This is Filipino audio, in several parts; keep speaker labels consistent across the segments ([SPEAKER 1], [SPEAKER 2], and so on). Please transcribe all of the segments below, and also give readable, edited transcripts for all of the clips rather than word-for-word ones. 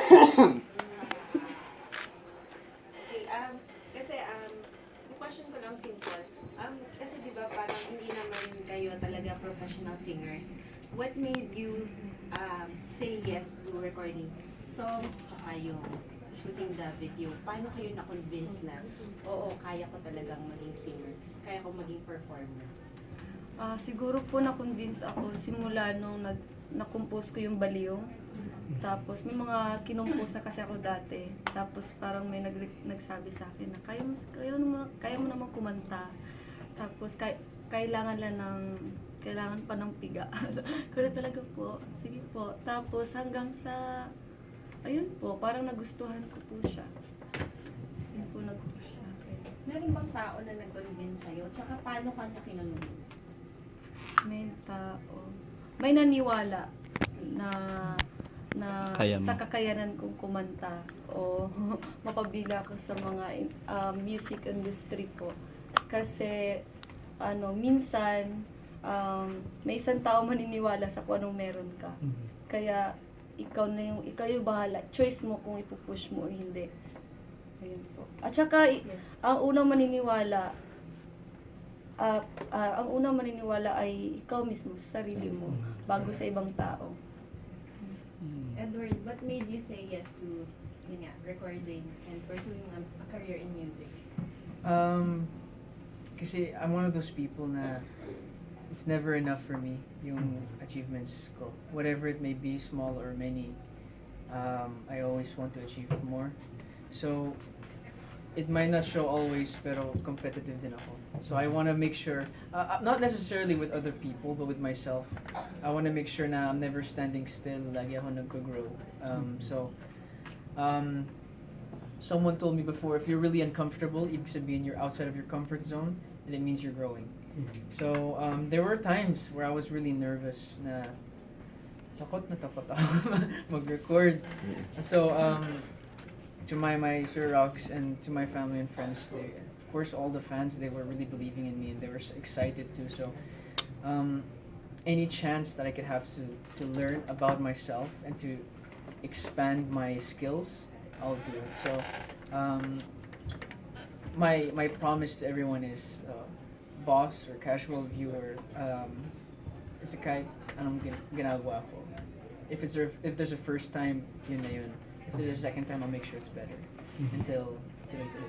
[SPEAKER 1] Okay, kasi yung question ko lang simple. Kasi di ba parang hindi naman kayo talaga professional singers. What made you say yes to recording songs tsaka yung shooting the video? Paano kayo na-convince na, oo, kaya ko talagang maging singer, kaya ko maging performer?
[SPEAKER 2] Siguro po na-convince ako simula nung na-compose ko yung Baliw. Tapos may mga kinompose na kasi ako dati. Tapos parang may nagsabi sa akin na kaya mo naman kumanta. Tapos kailangan pa ng piga. Kaya talaga po, sige po. Tapos hanggang sa, ayun po, parang nagustuhan ko po siya. Yun po nag-push sa akin.
[SPEAKER 1] Meron bang tao na nag-convince sa'yo? Tsaka paano ka niya kinonvince?
[SPEAKER 2] May tao. May naniwala na
[SPEAKER 3] Kaya mo.
[SPEAKER 2] sa kakayanan kong kumanta o mapabila ko sa mga music industry po. Kasi minsan may isang tao maniniwala sa kung anong meron ka. Kaya ikaw yung bahala. Choice mo kung ipupush mo o hindi. Ayun po. At saka ang unang maniniwala ay ikaw mismo sa sarili mo bago sa ibang tao.
[SPEAKER 1] Edward, what made you say yes to recording and pursuing a career in music?
[SPEAKER 4] Kasi I'm one of those people na it's never enough for me, yung achievements ko. Whatever it may be, small or many, I always want to achieve more. So, it might not show always, pero competitive din ako. So I want to make sure, not necessarily with other people, but with myself. I want to make sure na I'm never standing still, lagi ako nag-grow. Someone told me before, if you're really uncomfortable, ibig sabihin you're outside of your comfort zone, and it means you're growing. So there were times where I was really nervous na takot ako mag-record. So to my Sir Rocks and to my family and friends, of course all the fans, they were really believing in me and they were excited too. So any chance that I could have to learn about myself and to expand my skills, I'll do it. So my promise to everyone is boss or casual viewer, is kahit anong ginagawa ko. If there's a first time, yun na yun. If there's a second time, I'll make sure it's better. Until
[SPEAKER 1] Thank you.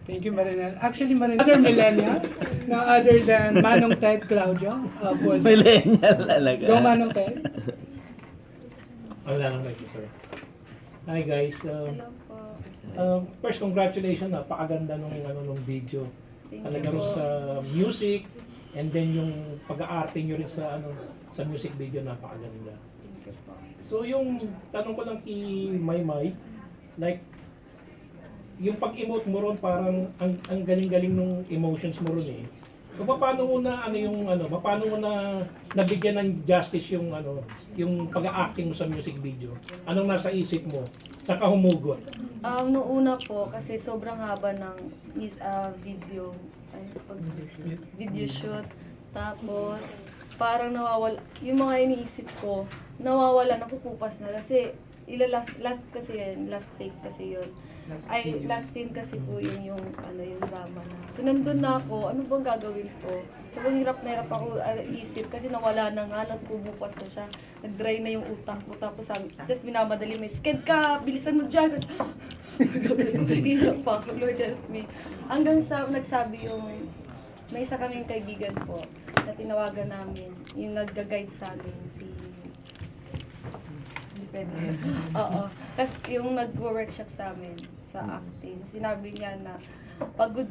[SPEAKER 5] Thank you, Marinel. Actually, Marinel, other millennial, na other than Manong Ted Claudio, was
[SPEAKER 3] Millennial talaga.
[SPEAKER 5] Go Manong Ted.
[SPEAKER 6] Wala nang mic, sorry. Hi guys.
[SPEAKER 2] Hello po.
[SPEAKER 6] First, congratulations. Napakaganda nung video.
[SPEAKER 2] Thank you
[SPEAKER 6] Talagang
[SPEAKER 2] po.
[SPEAKER 6] sa music and then yung pag-aarte nyo rin sa music video, napakaganda.
[SPEAKER 2] Thank you po.
[SPEAKER 6] So yung tanong ko lang kay Maymay, like yung pag-emote mo ron, parang ang galing-galing nung emotions mo ron eh. So paano mo na paano mo na nabigyan ng justice yung yung pag-acting mo sa music video? Anong nasa isip mo? Saan ka humugot?
[SPEAKER 2] Noong una po, kasi sobrang haba ng video shoot. Tapos, parang nawawala, yung mga iniisip ko, nawawala, napupupas na. Kasi, last kasi yun, last take kasi yun. Last scene kasi po yun yung drama na. So, nandun na ako, ano bang gagawin ko? Sobrang hirap na hirap ako isip kasi nawala na nga, nagpubukas na siya. Nag-dry na yung utang ko. Tapos minamadali, may sked ka, bilisan mo dyan. Hirap pa ako, Lord help me. Hanggang sa nagsabi may isa kaming kaibigan po na tinawagan namin, yung nag-guide sa amin, depende. Oo. Kasi yung nag-workshop sa amin, sa acting, sinabi niya na pagod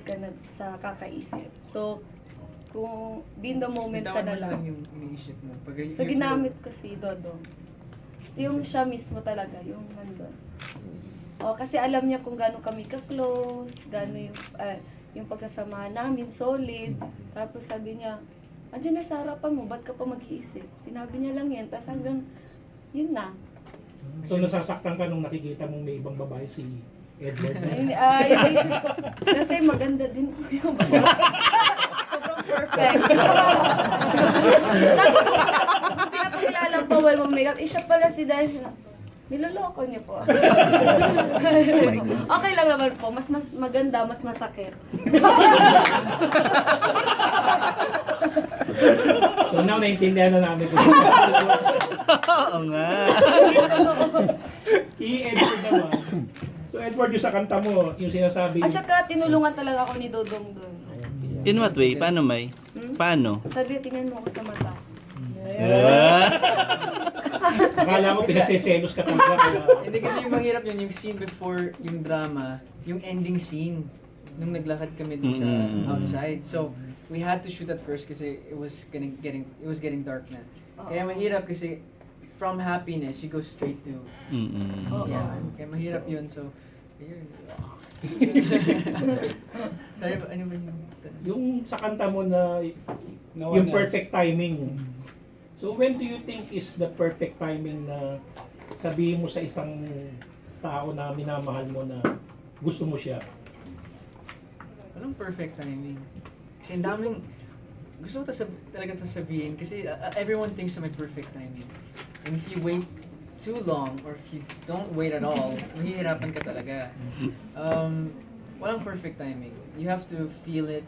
[SPEAKER 2] ka na sa kakaisip. So, kung be in the moment ka na lang.
[SPEAKER 4] yung iniisip mo.
[SPEAKER 2] So, ginamit ko si Dodong. Yung siya mismo talaga, yung nandun. Kasi alam niya kung gaano kami ka-close, gaano yung pagsasamahan namin, solid. Tapos sabi niya, andiyan na sa harapan mo, ba't ka pa mag-iisip? Sinabi niya lang yan, tapos hanggang, yun na.
[SPEAKER 6] So nasasaktan ka nung nakikita mong may ibang babae si Edward na?
[SPEAKER 2] Yung isip ko, kasi maganda din po yung sobrang perfect. Tapos, pinapakilala lang po well mag-makeup. Eh, siya pala si Daniel. Niloloko niyo po. Okay lang naman po. Mas maganda, mas masakit.
[SPEAKER 6] So now, naintindihan na namin kung
[SPEAKER 3] Oo nga.
[SPEAKER 6] Edward naman. So Edward, yung sa kanta mo, yung sinasabi,
[SPEAKER 2] At saka tinulungan talaga ako ni Dodong doon.
[SPEAKER 3] In what way? Paano, May? Paano?
[SPEAKER 2] Sabi, tingnan mo ako sa mata.
[SPEAKER 6] akala mo pinagseselos ka talaga. Kaya,
[SPEAKER 4] Hindi kasi yung mahirap yun, yung scene before yung drama, yung ending scene, nung naglakad kami dun sa outside. So, we had to shoot at first kasi it was getting dark na. Kaya mahirap kasi from happiness, you go straight to, yeah. Kaya mahirap yun, so, ayun. Sorry, ano ba yung
[SPEAKER 6] yung sa kanta mo na
[SPEAKER 5] No
[SPEAKER 6] yung
[SPEAKER 5] one else.
[SPEAKER 6] perfect timing. So when do you think is the perfect timing na sabihin mo sa isang tao na minamahal mo na gusto mo siya?
[SPEAKER 4] Walang perfect timing. Kasi ang daming, gusto ko talaga sasabihin kasi everyone thinks na may perfect timing. And if you wait too long or if you don't wait at all, mahihirapan ka talaga. Walang perfect timing. You have to feel it.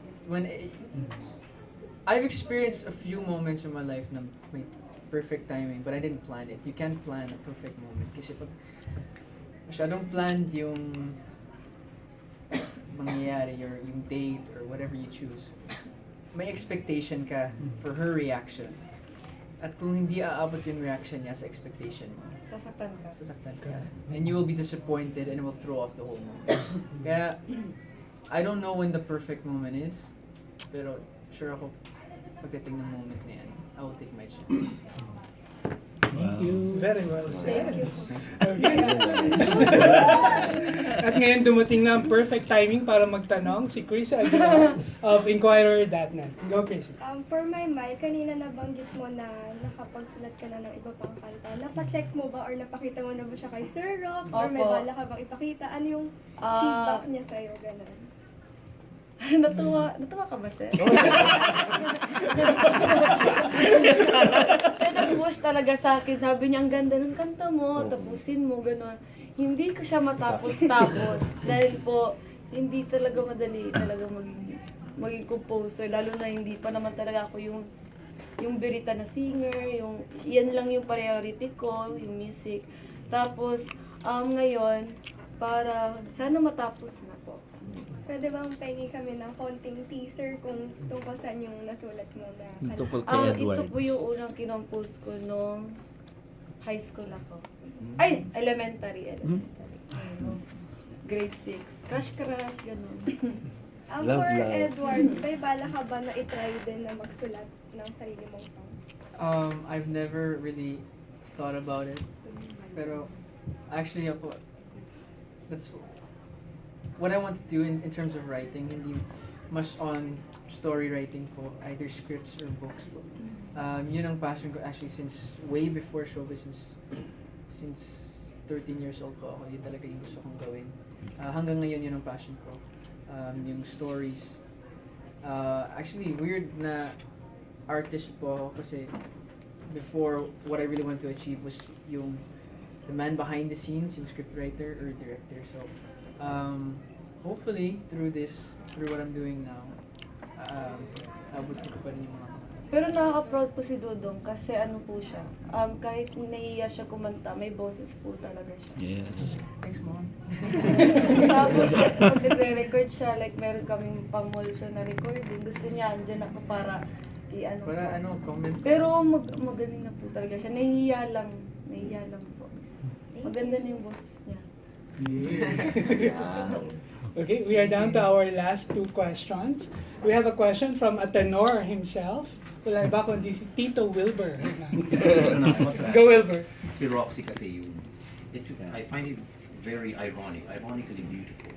[SPEAKER 4] I've experienced a few moments in my life na may perfect timing, but I didn't plan it. You can't plan a perfect moment kasi pag masyadong planned yung mangyayari or yung date or whatever you choose, may expectation ka for her reaction. At kung hindi aabot yung reaction niya sa expectation mo, sasaktan ka. And you will be disappointed and it will throw off the whole moment. Kaya, I don't know when the perfect moment is, pero sure ako, pagdating ng moment na yan, I will take my chance.
[SPEAKER 6] Thank you.
[SPEAKER 5] Very well said.
[SPEAKER 2] Thank you.
[SPEAKER 5] Okay. At ngayon dumating na ang perfect timing para magtanong si Chris Aguilar of Inquirer.net. Go, Chris.
[SPEAKER 7] For my mic, kanina nabanggit mo na nakapagsulat ka na ng iba pang kanta. Napacheck mo ba or napakita mo na ba siya kay Sir Rox? Or may
[SPEAKER 2] Opo.
[SPEAKER 7] bala ka bang ipakita? Ano yung feedback niya sa'yo? Ganun.
[SPEAKER 2] Natuwa ka ba, sir? Siya nag-push talaga sa akin. Sabi niya, ang ganda ng kanta mo, tapusin mo, gano'n. Hindi ko siya matapos-tapos. Dahil po, hindi talaga madali talaga maging composer. Lalo na hindi pa naman talaga ako yung birita na singer, yan lang yung priority ko, yung music. Tapos, ngayon, para sana matapos na po.
[SPEAKER 7] Pwede bang pengi kami ng konting teaser kung tungkol saan yung nasulat mo na kanta?
[SPEAKER 3] Tungkol kay Edward.
[SPEAKER 2] Ito po yung unang kinompose ko nung high school ako. Ay, elementary. Grade 6. Crush, gano'n.
[SPEAKER 3] Love,
[SPEAKER 7] For
[SPEAKER 3] love.
[SPEAKER 7] Edward, may bala ka ba na itry din na magsulat ng sarili mong song?
[SPEAKER 4] I've never really thought about it. Pero, actually ako, that's what I want to do in terms of writing, hindi mas on story writing po, either scripts or books po. Yun ang passion ko actually since way before showbiz, since 13 years old po ako, yun talaga yung gusto kong gawin. Hanggang ngayon yun ang passion ko. Yung stories. Actually, weird na artist po ako kasi before, what I really want to achieve was yung the man behind the scenes, yung scriptwriter or director. So, hopefully, through what I'm doing now, abot ko pa rin yung mga
[SPEAKER 2] Pero nakaka-proud po si Dudong kasi ano po siya, kahit nahiya siya kumanta, may boses po talaga siya.
[SPEAKER 3] Yes.
[SPEAKER 4] Thanks, Mom.
[SPEAKER 2] Tapos pag nagre-record siya, like meron kaming pang-mall show na recording, gusto niya, andyan ako para i-ano po.
[SPEAKER 4] Para comment.
[SPEAKER 2] Pero magaling na po talaga siya, nahihiya lang po. Maganda na yung boses niya.
[SPEAKER 5] Okay, we are down to our last two questions. We have a question from a tenor himself. Wala iba kundi si Tito Wilbur. Go Wilbur.
[SPEAKER 8] Si Roxy kasi yung, I find it very ironically beautiful.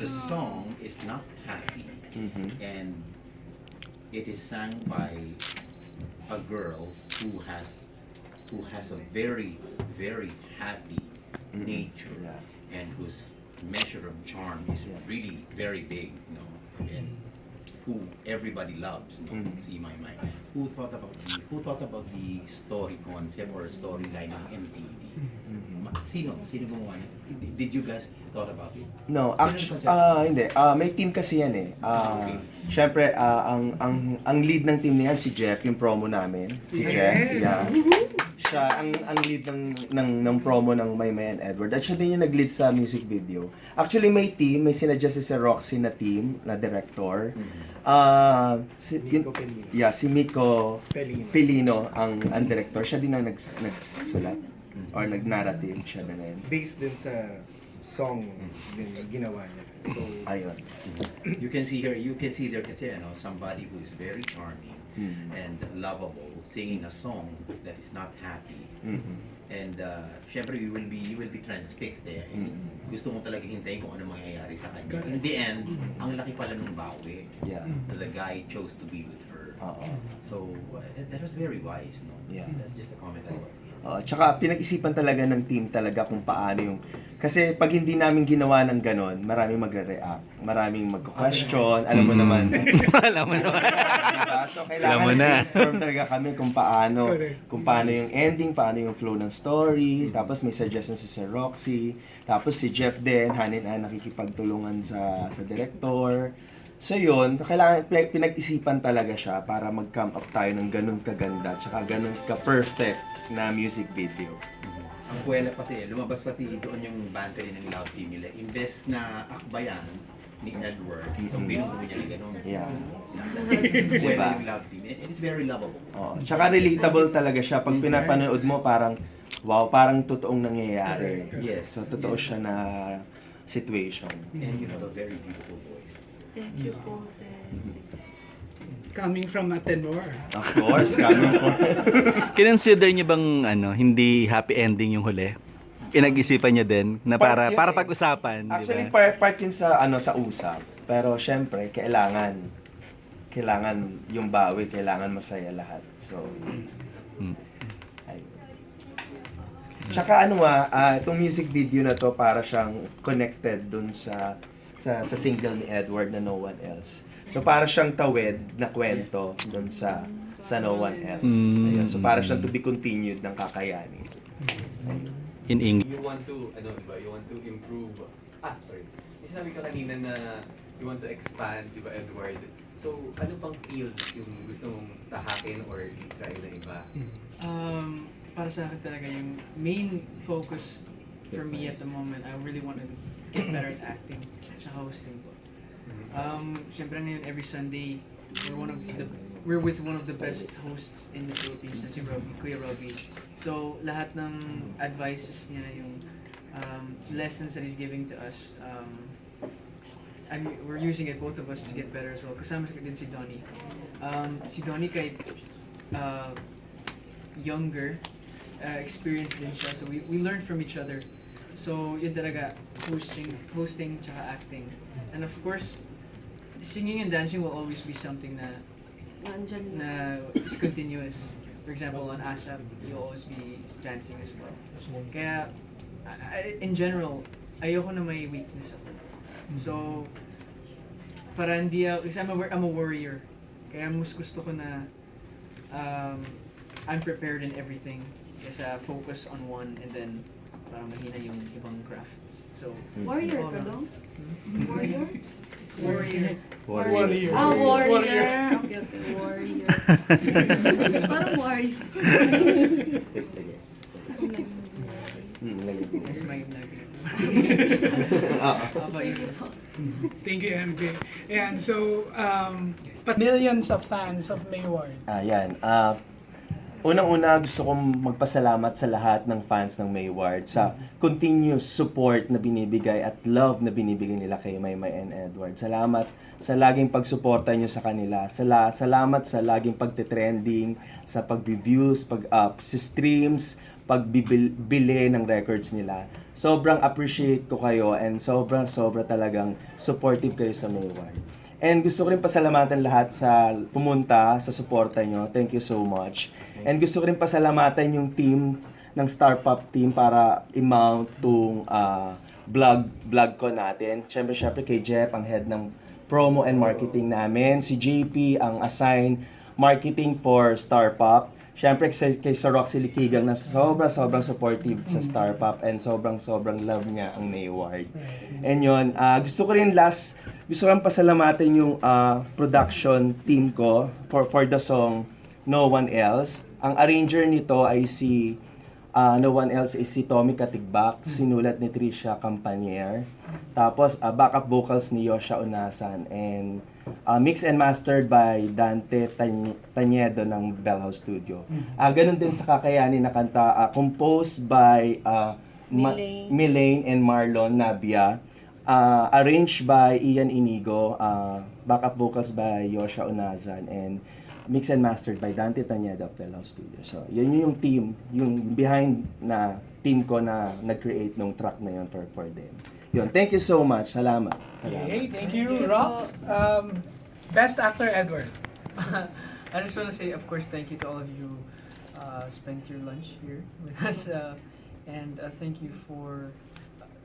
[SPEAKER 8] The song is not happy, and it is sung by a girl who has a very, very happy nature, and whose measure of charm is really very big, you know. And who everybody loves, no? Si Maymay. Who thought about the story concept or storyline ng MTV? Sino gumawa niya? Did you guys thought about it?
[SPEAKER 9] No,
[SPEAKER 8] Sino
[SPEAKER 9] actually,
[SPEAKER 8] nagconcept?
[SPEAKER 9] hindi. May team kasi yan eh.
[SPEAKER 8] Okay.
[SPEAKER 9] Syempre, ang lead ng team niyan si Jeff, yung promo namin. Si Jeff, yeah. Siya ang lead ng promo ng Maymay and Edward. At siya din yung nag-lead sa music video. Actually, may team, may sinadjust si Roxy na team, na director. Si Miko Pelino ang director. Siya din ang nagsulat or nag-narrative siya na rin.
[SPEAKER 10] Based din sa song din yung ginawa niya. So,
[SPEAKER 9] Ayun.
[SPEAKER 8] You can see there kasi somebody who is very charming and lovable singing a song that is not happy. And syempre you will be transfixed eh. Gusto mo talaga hintayin kung ano mangyayari sa kanya. In the end, ang laki pala nung bawi.
[SPEAKER 9] Yeah.
[SPEAKER 8] The guy chose to be with her. So that was very wise, no?
[SPEAKER 9] Yeah.
[SPEAKER 8] That's just a comment I got.
[SPEAKER 9] Tsaka pinag-isipan talaga ng team talaga kung paano yung... Kasi pag hindi namin ginawa ng ganon, maraming magre-react, maraming magko-question, alam mo naman.
[SPEAKER 3] Alam mo naman.
[SPEAKER 9] Diba? So
[SPEAKER 3] Alam mo
[SPEAKER 9] kailangan
[SPEAKER 3] na.
[SPEAKER 9] brainstorm talaga kami kung paano yung ending, paano yung flow ng story, tapos may suggestions si Sir Roxy, tapos si Jeff din, hanin-han nakikipagtulungan sa director. So yun, kailangan pinag-isipan talaga siya para mag-come up tayo ng ganun kaganda, tsaka ganun ka-perfect na music video.
[SPEAKER 8] Ang kuwela pati, lumabas pati doon yung bantery ng love team nila. Imbes na akbayan ni Edward, so binubuo niya na gano'n.
[SPEAKER 9] Yeah.
[SPEAKER 8] Kuwela yung love team. And it's very lovable.
[SPEAKER 9] Tsaka relatable talaga siya. Pag pinapanood mo, parang, wow, parang totoong nangyayari.
[SPEAKER 8] Yes.
[SPEAKER 9] So, totoo siya na situation.
[SPEAKER 8] And you have a very beautiful voice.
[SPEAKER 2] Thank you po, sir.
[SPEAKER 5] Coming from a tenor.
[SPEAKER 9] Of course, coming from...
[SPEAKER 3] Kinonsider niyo bang hindi happy ending yung huli? Pinag-isipan niyo din na para pag-usapan,
[SPEAKER 9] Actually,
[SPEAKER 3] di ba?
[SPEAKER 9] part yun sa usap. Pero syempre, kailangan yung bawi, kailangan masaya lahat. So, ayun. Tsaka itong music video na to para siyang connected dun sa single ni Edward na No One Else. So para siyang tawid na kwento dun sa No One Else. Ayun. So para siyang to be continued ng Kakayanin. Ayun.
[SPEAKER 3] In English.
[SPEAKER 11] You want to, diba, you want to improve. Sorry. Yung sinabi ka kanina na you want to expand, diba, Edward? So, ano pang field yung gusto mong tahakin or i-try na iba?
[SPEAKER 4] Para sa akin talaga yung main focus for me at the moment, I really want to get better at acting at hosting po. Siyempre ngayon, every Sunday, we're with one of the best hosts in the Philippines, si Kuya Robbie. So, lahat ng advices niya, yung lessons that he's giving to us, we're using it, both of us, to get better as well. Kasama din si Donnie. Si Donnie kahit younger, experienced din siya. So, we learned from each other. So, yun talaga, hosting tsaka acting. And of course, singing and dancing will always be something na is continuous. For example, on ASAP, you'll always be dancing as well. Kaya, in general, ayoko na may weakness ako. So, para hindi kasi I'm a warrior. Kaya mas gusto ko na I'm prepared in everything. Kasi focus on one and then parang mahina yung ibang crafts. So,
[SPEAKER 2] Warrior ka daw? Warrior?
[SPEAKER 4] warrior.
[SPEAKER 5] Warrior.
[SPEAKER 2] Warrior. Okay, warrior. Parang warrior.
[SPEAKER 4] That's my nugget.
[SPEAKER 5] Thank you, MJ. And so, millions of fans of Mayward.
[SPEAKER 9] Ayan. Unang-una, gusto kong magpasalamat sa lahat ng fans ng Mayward sa continuous support na binibigay at love na binibigay nila kay Maymay and Edward. Salamat sa laging pagsuporta nyo sa kanila. Salamat sa laging pagtitrending, sa pag-views, sa streams, pagbibili ng records nila. Sobrang appreciate ko kayo and sobra talagang supportive kayo sa Mayward. And gusto ko rin pasalamatan lahat sa pumunta, sa suporta nyo. Thank you so much. And gusto ko rin pasalamatan yung team ng Star Pop team para i-mount tong vlog ko natin. Siyempre kay Jeff, ang head ng promo and marketing namin. Si JP ang assign marketing for Star Pop. Siyempre kay Sir Roxy Liquigan na sobrang supportive sa Star Pop and sobrang love niya ang Mayward. And yun, gusto ko rin pasalamatan yung production team ko for the song No One Else. Ang arranger nito ay si No One Else is si Tommy Katigbak, sinulat ni Tricia Campanier. Tapos backup vocals ni Yosha Unasan and mix and mastered by Dante Tañedo ng Bell House Studio. Ganun din sa Kakayanin na kanta, composed by Milaine and Marlon Nabia. Arranged by Ian Inigo, backup vocals by Yosha Unazan, and mix and mastered by Dante Tañedo of Bell House Studio. So, yun yung team, yung behind na team ko na nag-create ng track na yun for them. Yun, thank you so much. Salamat.
[SPEAKER 5] Okay, thank you, Rox. Best Actor, Edward.
[SPEAKER 4] I just want to say, of course, thank you to all of you spent your lunch here with us. And thank you for,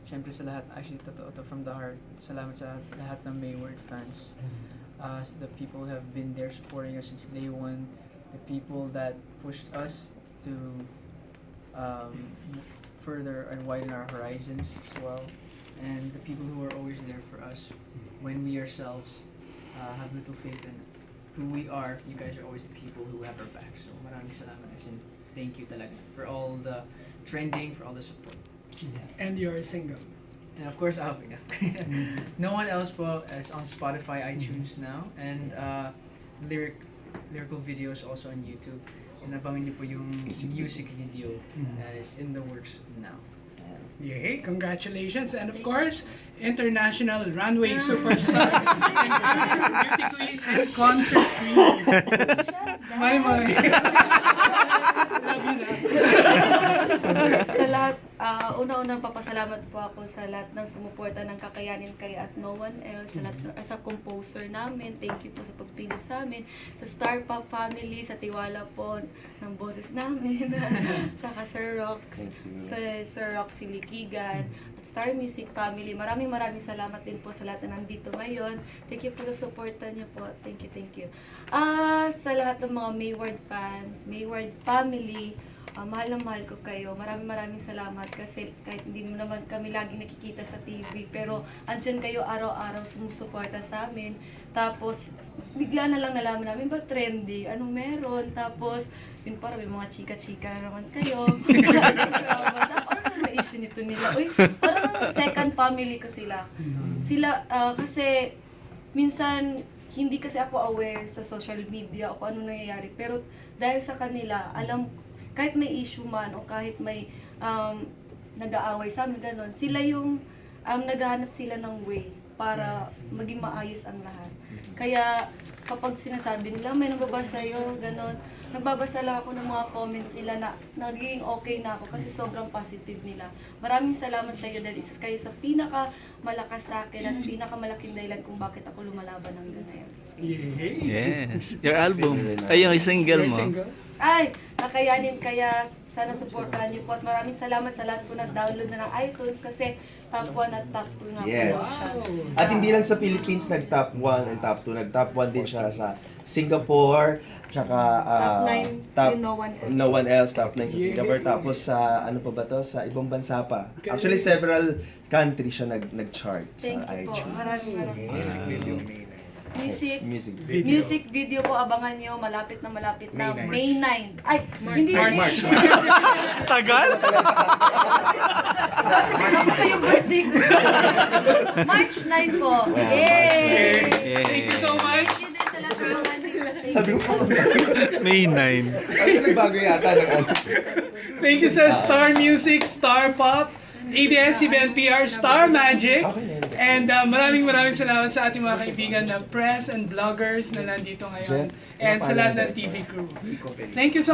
[SPEAKER 4] syempre sa lahat, actually, totoo to from the heart. Salamat sa lahat ng Mayward fans. The people who have been there supporting us since day one. The people that pushed us to further and widen our horizons as well. And the people who are always there for us when we ourselves have little faith in who we are. You guys are always the people who have our back. So maraming salamat and thank you talaga for all the trending, for all the support.
[SPEAKER 5] And you're single.
[SPEAKER 4] And of course, No One Else po is on Spotify, iTunes now, and lyrical videos also on YouTube. And abangan niyo po yung music video that is in the works now.
[SPEAKER 5] Yay, congratulations. And of course, international runway superstar and beauty queen and concert queen. My. Love you na.
[SPEAKER 2] Sa lahat, una-unang papasalamat po ako sa lahat ng sumuporta ng Kakayanin Kaya at No One Else, sa lahat sa composer namin. Thank you po sa pagpili sa amin, sa Star Pop family, sa tiwala po ng boses namin, tsaka Sir Rox, sa Sir Roxy Liquigan, at Star Music family. Maraming salamat din po sa lahat na nandito ngayon. Thank you po sa suporta niyo po. Thank you. Sa lahat ng mga Mayward fans, Mayward family, mahal na mahal ko kayo. Maraming salamat kasi kahit hindi mo naman kami lagi nakikita sa TV, pero andyan kayo araw-araw sumusuporta sa amin. Tapos, bigla na lang nalaman namin ba trending, anong meron. Tapos, yun parang may mga chika-chika na naman kayo. Parang may issue nito nila. Uy, parang second family ko sila. Kasi minsan, hindi kasi ako aware sa social media o kung ano nangyayari. Pero dahil sa kanila, kahit may issue man o kahit may nag-aaway sa amin, gano'n, sila yung naghahanap sila ng way para maging maayos ang lahat. Kaya kapag sinasabi nila, may nababasa sa'yo, gano'n, nagbabasa lang ako ng mga comments nila na naging okay na ako kasi sobrang positive nila. Maraming salamat sa iyo dahil isa kayo sa pinakamalakas sa akin at pinakamalaking dahilan kung bakit ako lumalaban ng ganyan.
[SPEAKER 3] Yes. Your album. Ay, yung single mo.
[SPEAKER 2] Ay, Kakayanin Kaya, sana supportahan niyo po at maraming salamat sa lahat po nag-download na ng iTunes kasi top 1 at top 2 nga po.
[SPEAKER 9] Yes. At hindi lang sa Philippines nag-top 1 and top 2. Nag-top 1 din siya sa Singapore, tsaka
[SPEAKER 2] top 9
[SPEAKER 9] No One Else, top 9 sa Singapore. Tapos sa, ano pa ba to? Sa ibang bansa pa. Actually, several countries siya nag-chart sa
[SPEAKER 2] Thank you po.
[SPEAKER 9] iTunes.
[SPEAKER 2] Maraming.
[SPEAKER 9] Music
[SPEAKER 2] video po, abangan nyo, malapit na May 9. Ay, hindi
[SPEAKER 10] March.
[SPEAKER 3] Tagal?
[SPEAKER 2] Tapos sa yung birthday ko. March 9 po. Yay!
[SPEAKER 5] Thank you so much.
[SPEAKER 2] Thank you din sa lahat ng mga
[SPEAKER 9] Sabi ko pa
[SPEAKER 3] May 9.
[SPEAKER 9] Ano nagbago yata ng ano?
[SPEAKER 5] Thank you sa Star Music, Star Pop, ABS-CBN PR, Star Magic, and maraming salamat sa ating mga kaibigan na press and vloggers na nandito ngayon, and sa lahat ng TV crew. Thank you so